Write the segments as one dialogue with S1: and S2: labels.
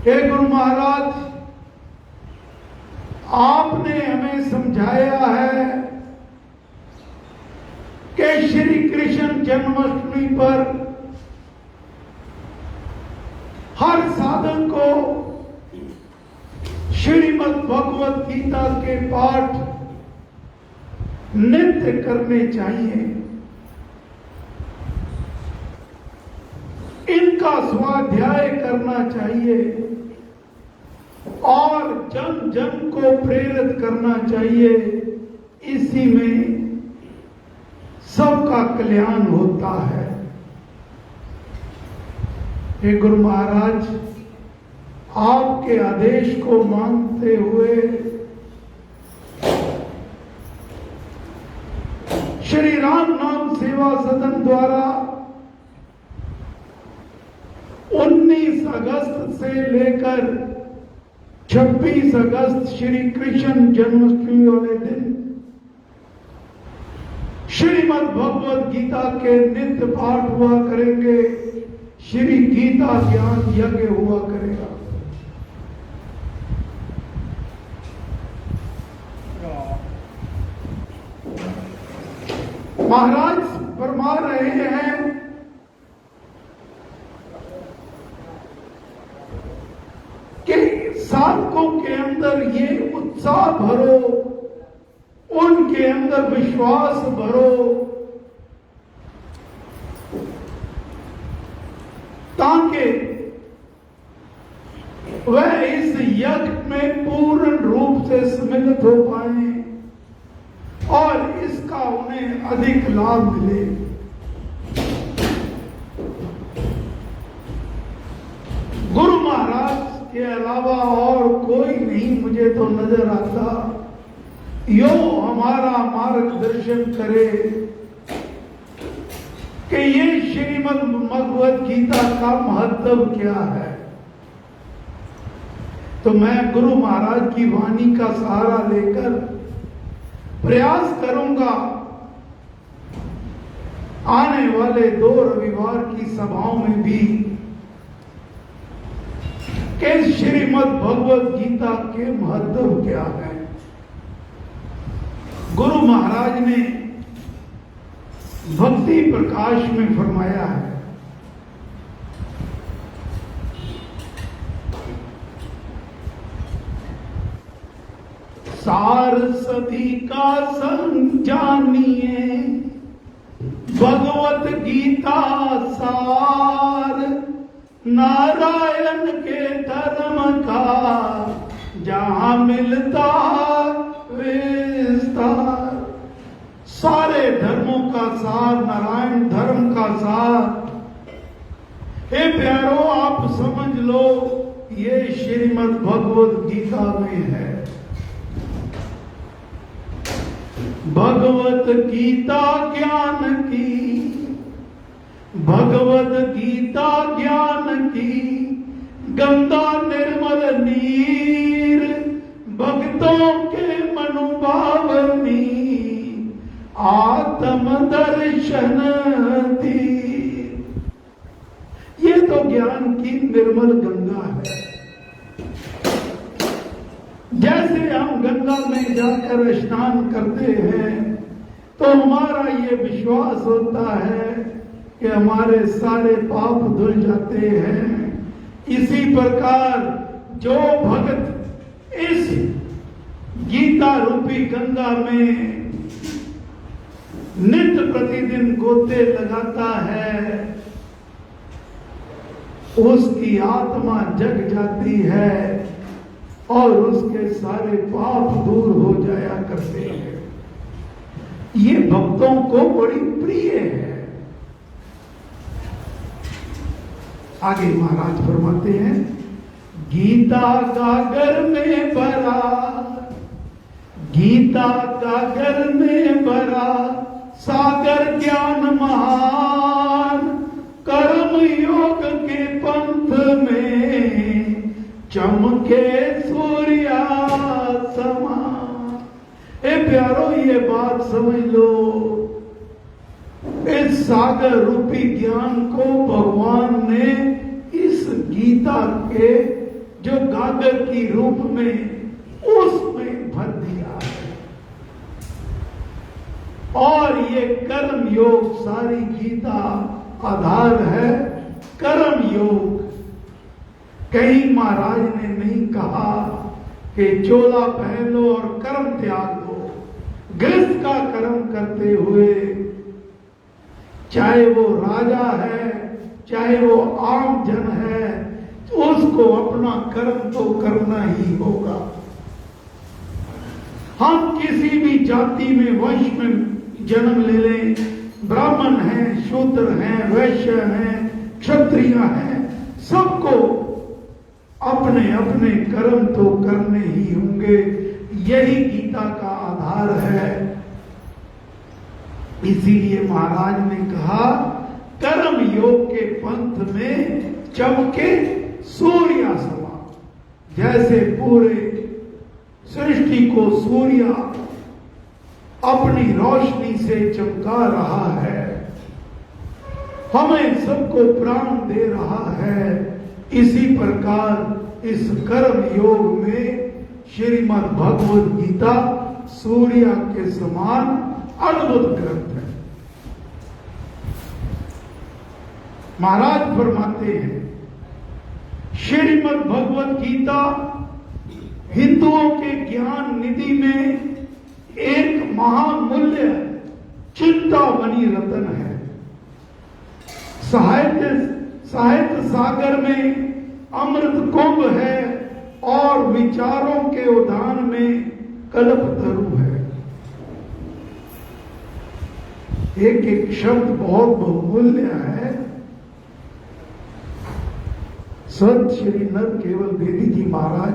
S1: हे गुरु महाराज, आपने हमें समझाया है कि श्री कृष्ण जन्माष्टमी पर हर साधक को श्रीमद् भगवत गीता के पाठ नित्य करने चाहिए। इनका स्वाध्याय करना चाहिए और जन जन को प्रेरित करना चाहिए। इसी में सबका कल्याण होता है। हे गुरु महाराज, आपके आदेश को मानते हुए श्री राम नाम सेवा सदन द्वारा 19 अगस्त से लेकर 26 अगस्त श्री कृष्ण जन्माष्टमी वाले दिन श्रीमद् भगवत गीता के नित्य पाठ हुआ करेंगे। श्री गीता ज्ञान यज्ञ हुआ करेगा। महाराज फरमा रहे हैं कि साधकों के अंदर ये उत्साह भरो, उनके अंदर विश्वास भरो, ताकि वह इस यज्ञ में पूर्ण रूप से सम्मिलित हो पाए और इसका उन्हें अधिक लाभ मिले। गुरु महाराज के अलावा और कोई नहीं मुझे तो नजर आता यो हमारा मार्गदर्शन करे कि ये श्रीमद् भगवत गीता का महत्व क्या है। तो मैं गुरु महाराज की वाणी का सहारा लेकर प्रयास करूंगा आने वाले 2 रविवार की सभाओं में भी कि श्रीमद् भगवत गीता के महत्व क्या है। गुरु महाराज ने भक्ति प्रकाश में फरमाया है, सार सभी का संग जानिए, भगवत गीता सार, नारायण के धर्म का जहां मिलता विस्तार। सारे धर्मों का सार, नारायण धर्म का सार। हे प्यारो, आप समझ लो ये श्रीमद् भगवत गीता में है। भगवत गीता ज्ञान की, भगवत गीता ज्ञान की, गंगा निर्मल नीर, भक्तों के मनुभावनी, आत्म दर्शन दी। ये तो ज्ञान की निर्मल गंगा है। जैसे हम गंगा में जाकर स्नान करते हैं तो हमारा ये विश्वास होता है कि हमारे सारे पाप धुल जाते हैं। इसी प्रकार जो भक्त इस गीता रूपी गंगा में नित्य प्रतिदिन गोते लगाता है, उसकी आत्मा जग जाती है और उसके सारे पाप दूर हो जाया करते हैं। ये भक्तों को बड़ी प्रिय है। आगे महाराज फरमाते हैं, गीता गागर में भरा, गीता गागर में भरा, सागर ज्ञान महान, कर्म योग के पंथ में चमके सूर्या समान। ए प्यारो, ये बात समझ लो, इस सागर रूपी ज्ञान को भगवान ने इस गीता के जो गागर की रूप में उसमें भर दिया है। और ये कर्म योग सारी गीता आधार है। कर्म योग कहीं महाराज ने नहीं कहा कि चोला पहन लो और कर्म त्याग दो। गृहस्थ का कर्म करते हुए, चाहे वो राजा है चाहे वो आम जन है, उसको अपना कर्म तो करना ही होगा। हम किसी भी जाति में वंश में जन्म ले लें, ब्राह्मण हैं, शूद्र हैं, वैश्य हैं, क्षत्रिय हैं, सबको अपने अपने कर्म तो करने ही होंगे। यही गीता का आधार है। इसीलिए महाराज ने कहा कर्म योग के पंथ में चमके सूर्य समान। जैसे पूरे सृष्टि को सूर्य अपनी रोशनी से चमका रहा है, हमें सबको प्राण दे रहा है, इसी प्रकार इस कर्म योग में श्रीमद् भगवद गीता सूर्य के समान अद्भुत ग्रंथ है। महाराज फरमाते हैं श्रीमद् भगवद गीता हिंदुओं के ज्ञान निधि में एक महामूल्य चिंतामणि रत्न है। साहित्य सागर में अमृत कुंभ है और विचारों के उद्यान में कल्पतरु है। एक एक शब्द बहुत बहुमूल्य है। संत श्री नर केवल बेदी जी महाराज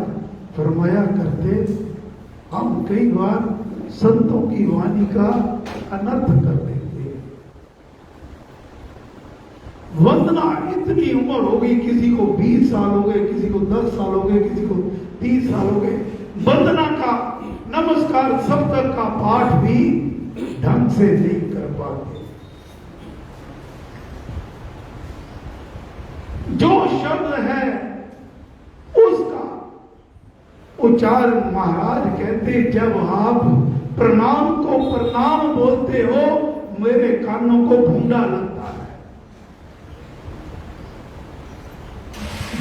S1: फरमाया करते, हम कई बार संतों की वाणी का अनर्थ कर देते। वंदना इतनी उम्र हो गई, किसी को 20 साल हो गए, किसी को 10 साल हो गए, किसी को 30 साल हो गए, वंदना का नमस्कार सप्तक का पाठ भी ढंग से नहीं कर पाते। जो शब्द है उसका उच्चारण महाराज कहते, जब आप प्रणाम को प्रणाम बोलते हो मेरे कानों को भूंडा लगता है।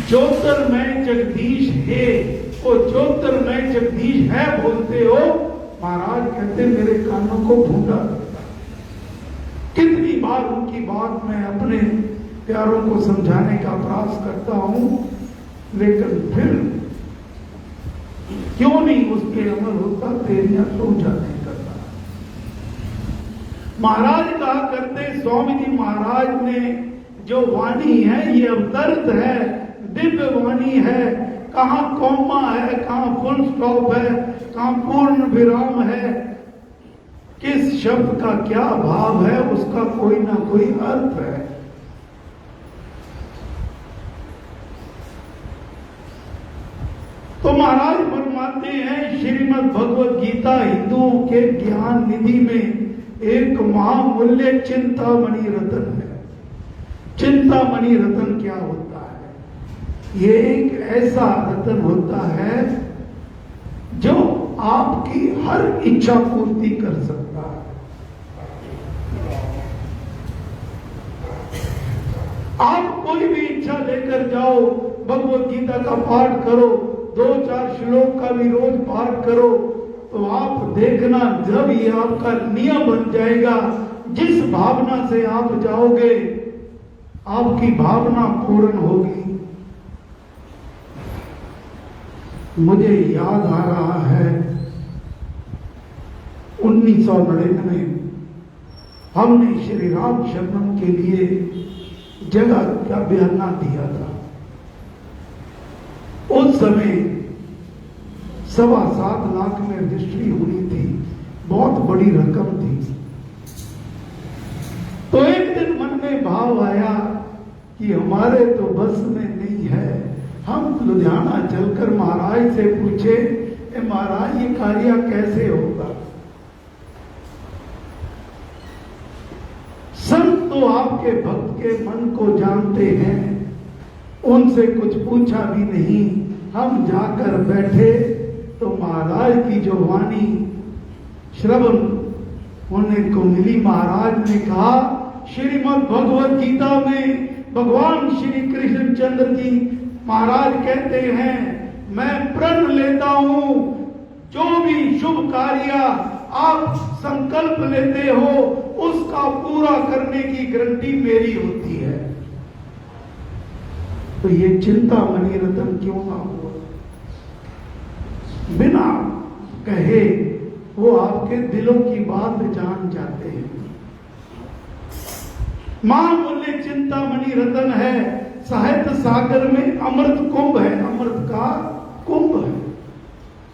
S1: ज्योतिर्मय जगदीश है, वो ज्योतिर्मय जगदीश है बोलते हो, महाराज कहते मेरे कानों को भूंडा लगता है। कितनी बार उनकी बात मैं अपने प्यारों को समझाने का प्रयास करता हूं, लेकिन फिर क्यों नहीं उस पर अमल होता, तेरियां सोचा नहीं करता। महाराज कहा करते, स्वामी जी महाराज ने जो वाणी है ये अवतरित है, दिव्य वाणी है। कहां कौमा है, कहां फुल स्टॉप है, कहां पूर्ण विराम है, किस शब्द का क्या भाव है, उसका कोई ना कोई अर्थ है। तो महाराज फरमाते हैं श्रीमद् भगवद गीता हिंदुओं के ज्ञान निधि में एक महामूल्य चिंतामणि रत्न है। चिंतामणि रत्न क्या होता है? ये एक ऐसा रत्न होता है जो आपकी हर इच्छा पूर्ति कर सकता है। आप कोई भी इच्छा लेकर जाओ, भगवद गीता का पाठ करो, 2-4 श्लोक का भी रोज पाठ करो, तो आप देखना जब ये आपका नियम बन जाएगा, जिस भावना से आप जाओगे आपकी भावना पूर्ण होगी। मुझे याद आ रहा है 1999 हमने श्री राम शरणम के लिए जगह का बयाना दिया था। उस समय 7.25 लाख में रजिस्ट्री हुई थी, बहुत बड़ी रकम थी। तो एक दिन मन में भाव आया कि हमारे तो बस में नहीं है, हम लुधियाना चलकर महाराज से पूछे, महाराज ये कार्य कैसे होगा? संत तो आपके भक्त के मन को जानते हैं, उनसे कुछ पूछा भी नहीं, हम जाकर बैठे तो महाराज की जो वाणी श्रवण होने को मिली। महाराज ने कहा, श्रीमद् भगवत गीता में भगवान श्री कृष्ण चंद्र जी महाराज कहते हैं, मैं प्रण लेता हूं, जो भी शुभ कार्य आप संकल्प लेते हो उसका पूरा करने की गारंटी मेरी होती है। तो ये चिंतामणि रतन क्यों ना हुआ? बिना कहे वो आपके दिलों की बात जान जाते हैं। महामूल्य चिंतामणि रतन है, साहित्य सागर में अमृत कुंभ है, अमृत का कुंभ है।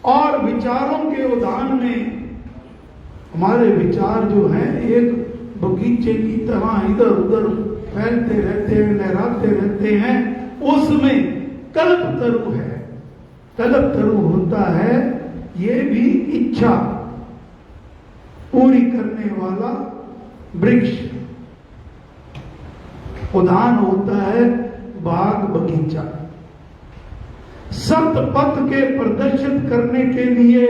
S1: और विचारों के उदान में हमारे विचार जो हैं एक बगीचे की तरह इधर उधर फैलते रहते हैं, लहराते रहते हैं। उसमें कल्पतरु है, कल्पतरु होता है ये भी इच्छा पूरी करने वाला वृक्ष। उदान होता है बाग बगीचा। सत्य पथ के प्रदर्शित करने के लिए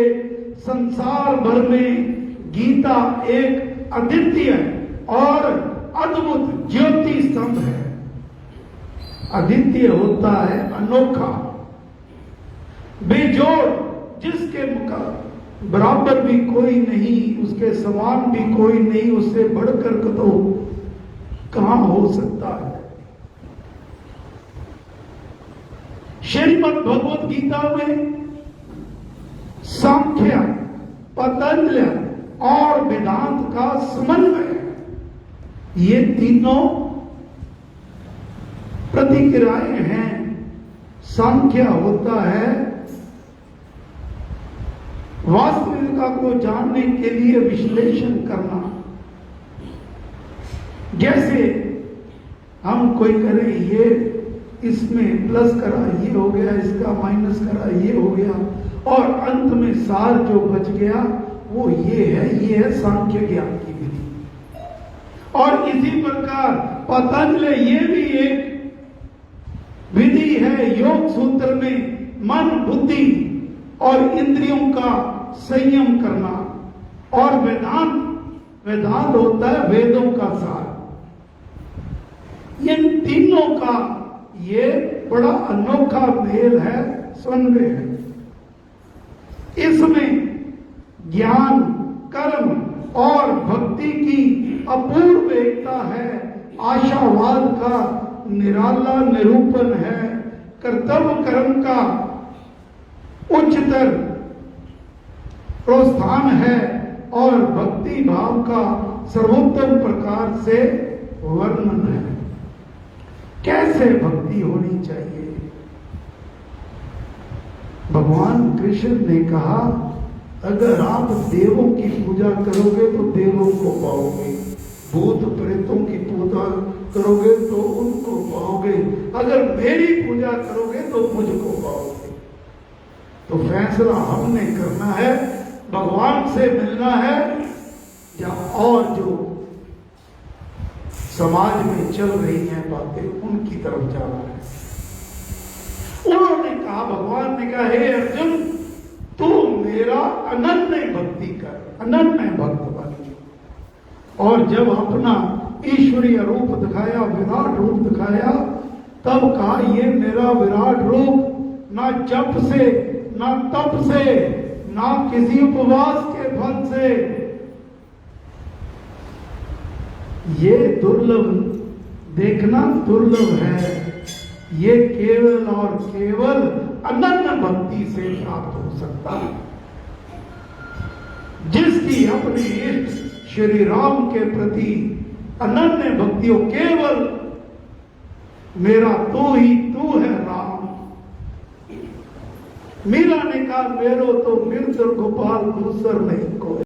S1: संसार भर में गीता एक अद्वितीय और अद्भुत ज्योति स्तंभ है। अद्वितीय होता है अनोखा, बेजोड़, जिसके बराबर भी कोई नहीं, उसके समान भी कोई नहीं, उससे बढ़कर तो कहां हो सकता है। श्रीमद् भगवत गीता में सांख्य, पतंजलि और वेदांत का समन्वय, ये तीनों प्रतिक्रियाएं हैं। सांख्य होता है वास्तविकता को जानने के लिए विश्लेषण करना। जैसे हम कोई करें, ये इसमें प्लस करा ये हो गया, इसका माइनस करा ये हो गया, और अंत में सार जो बच गया वो ये है सांख्य ज्ञान की विधि। और इसी प्रकार पतंजलि ये भी एक विधि है योग सूत्र में मन, बुद्धि और इंद्रियों का संयम करना। और वेदांत होता है वेदों का सार। इन तीनों का ये बड़ा अनोखा मेल है, समन्वय है। इसमें ज्ञान, कर्म और भक्ति की अपूर्व एकता है। आशावाद का निराला निरूपण है। कर्तव्य कर्म का उच्चतर प्रोत्साहन है और भक्ति भाव का सर्वोत्तम प्रकार से वर्णन है। कैसे भक्ति होनी चाहिए? भगवान कृष्ण ने कहा, अगर आप देवों की पूजा करोगे तो देवों को पाओगे, भूत प्रेतों की पूजा करोगे तो उनको पाओगे, अगर मेरी पूजा करोगे तो मुझको पाओगे। तो फैसला हमने करना है, भगवान से मिलना है या और जो समाज में चल रही हैं बातें उनकी तरफ जाना है। उन्होंने कहा, भगवान ने कहा, हे अर्जुन, तू मेरा अनन्य भक्ति कर, अनन्य भक्त बन। और जब अपना ईश्वरीय रूप दिखाया, विराट रूप दिखाया, तब कहा, ये मेरा विराट रूप ना जप से, ना तप से, ना किसी उपवास के फल से, ये दुर्लभ देखना दुर्लभ है। ये केवल और केवल अनन्य भक्ति से प्राप्त हो सकता है। जिसकी अपने इष्ट श्री राम के प्रति अनन्य भक्ति हो, केवल मेरा तू ही तू है राम। मीरा ने कहा, मेरो तो मृत गोपाल दूसर नहीं कोई।